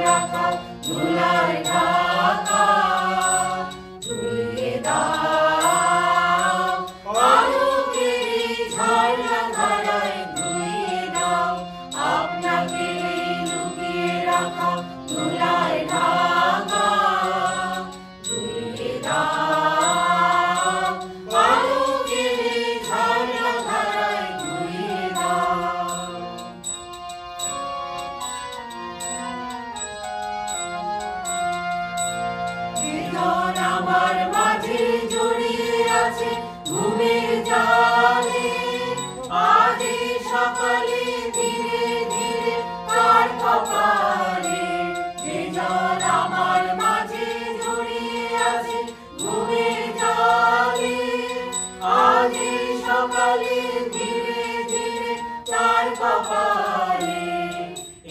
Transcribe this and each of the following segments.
রাখা ধুলায় ঢাকা ধুইয়ে দাও আলোকের ঝর্ণা ধারায় ধুইয়ে দাও আপনাকে লুকিয়ে রাখা ধুলায় ঢাকা ধুইয়ে দাও আলোকের ঝর্ণা ধারায় ধুইয়ে দাও। জীবন আমার মাঝে জড়িয়ে আছে ঘুমের জালে আজই সকালে ধীরে ধীরে তার কপালে জীবন আমার মাঝে জড়িয়ে আছে ঘুমের জালে আজই সকালে ধীরে ধীরে তার কপালে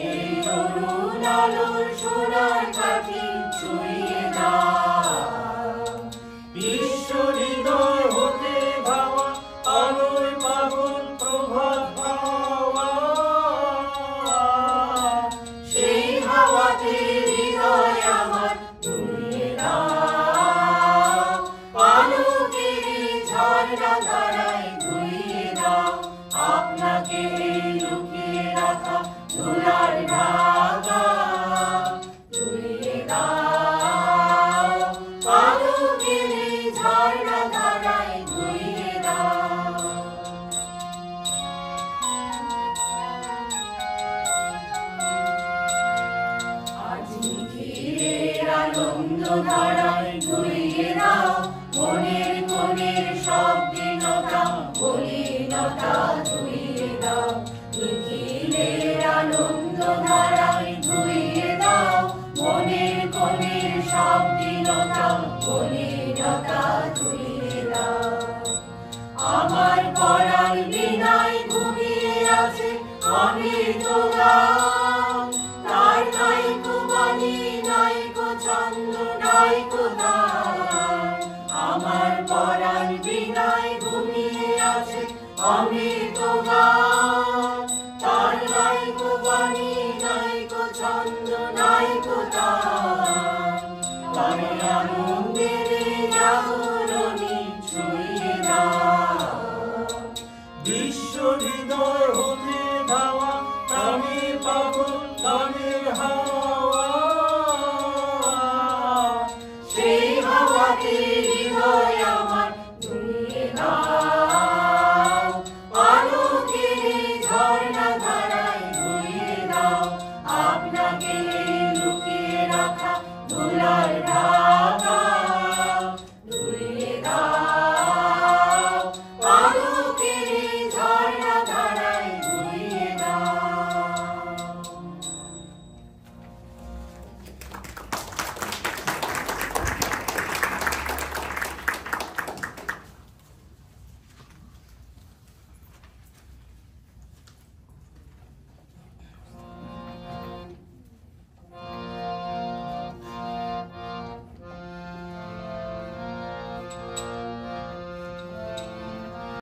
এই তরুণ আলোর সোনার কাঠি ছুঁয়ে দাও বিশ্ব হৃদয় হতে ভাবা আলোর পাগল প্রভাত হাওয়া সেই হাওয়াতে হৃদয় আমার ধুইয়ে দাও আলোকের ঝর্ণা ধারায় ধুইয়ে দাও আপনাকে লুকিয়ে রাখা ধুলার ঢাকা ধুইয়ে দাও আলোকের ঝর্ণা ধারায় ধুইয়ে দাও। আজ নিখিলের আনন্দ ধারায় ধুইয়ে দাও মনের কোণের সব দীনতা মলিনতা ধুইয়ে দাও নিখিলের আনন্দ ধারায় ধুইয়ে দাও মনের কোণের সব দীনতা মলিনতা ধুইয়ে দাও। আমার পরাণ বিনায় ঘুমিয়ে আছে অমৃত গান তার নাইকো বাণী নাইকো ছন্দ নাইকো গান আমার পরাণ বিনায় ঘুমিয়ে আছে অমৃত গান তার নাইকো বাণী নাইকো ছন্দ নাইকো গান আনন্দের জাগো